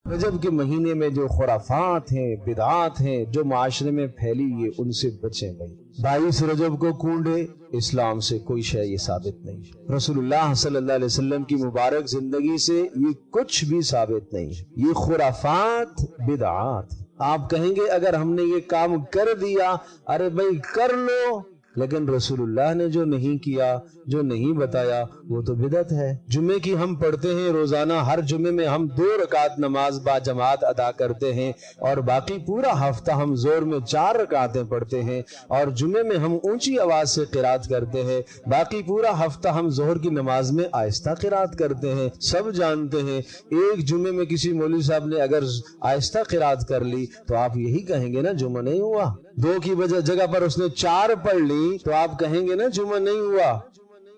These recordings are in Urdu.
رجب کے مہینے میں جو خرافات ہیں، بدعات ہیں جو معاشرے میں پھیلی، یہ ان سے بچیں بھائی۔ 22 رجب کو کونڈے، اسلام سے کوئی شے یہ ثابت نہیں ہے۔ رسول اللہ صلی اللہ علیہ وسلم کی مبارک زندگی سے یہ کچھ بھی ثابت نہیں ہے۔ یہ خرافات، بدعات۔ آپ کہیں گے اگر ہم نے یہ کام کر دیا، ارے بھائی کر لو، لیکن رسول اللہ نے جو نہیں کیا، جو نہیں بتایا، وہ تو بدعت ہے۔ جمعے کی ہم پڑھتے ہیں روزانہ، ہر جمعے میں ہم 2 رکعت نماز با جماعت ادا کرتے ہیں، اور باقی پورا ہفتہ ہم زور میں 4 رکعتیں پڑھتے ہیں، اور جمعے میں ہم اونچی آواز سے قرات کرتے ہیں، باقی پورا ہفتہ ہم ظہر کی نماز میں آہستہ قرات کرتے ہیں۔ سب جانتے ہیں ایک جمعے میں کسی مولوی صاحب نے اگر آہستہ قرات کر لی تو آپ یہی کہیں گے نا جمعہ نہیں ہوا۔ 2 کی جگہ پر اس نے 4 پڑھ لی تو آپ کہیں گے نا جمعہ نہیں ہوا۔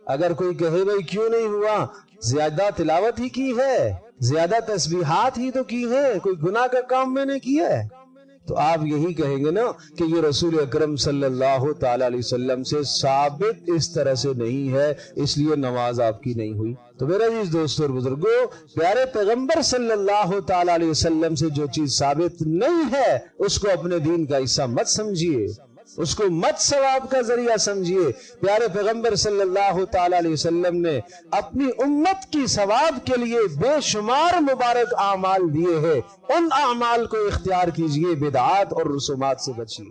اگر کوئی کہے بھائی کیوں نہیں ہوا، زیادہ تلاوت ہی کی ہے، زیادہ تسبیحات ہی تو کی ہے، کوئی گناہ کا کام میں نے کیا ہے، تو آپ یہی کہیں گے نا کہ یہ رسول اکرم صلی اللہ تعالی علیہ وسلم سے ثابت اس طرح سے نہیں ہے، اس لیے نماز آپ کی نہیں ہوئی۔ تو میرے عزیز دوستو اور بزرگوں، پیارے پیغمبر صلی اللہ تعالی علیہ وسلم سے جو چیز ثابت نہیں ہے اس کو اپنے دین کا حصہ مت سمجھیے، اس کو مت ثواب کا ذریعہ سمجھیے۔ پیارے پیغمبر صلی اللہ تعالی علیہ وسلم نے اپنی امت کی ثواب کے لیے بے شمار مبارک اعمال دیے ہیں، ان اعمال کو اختیار کیجئے، بدعات اور رسومات سے بچیے۔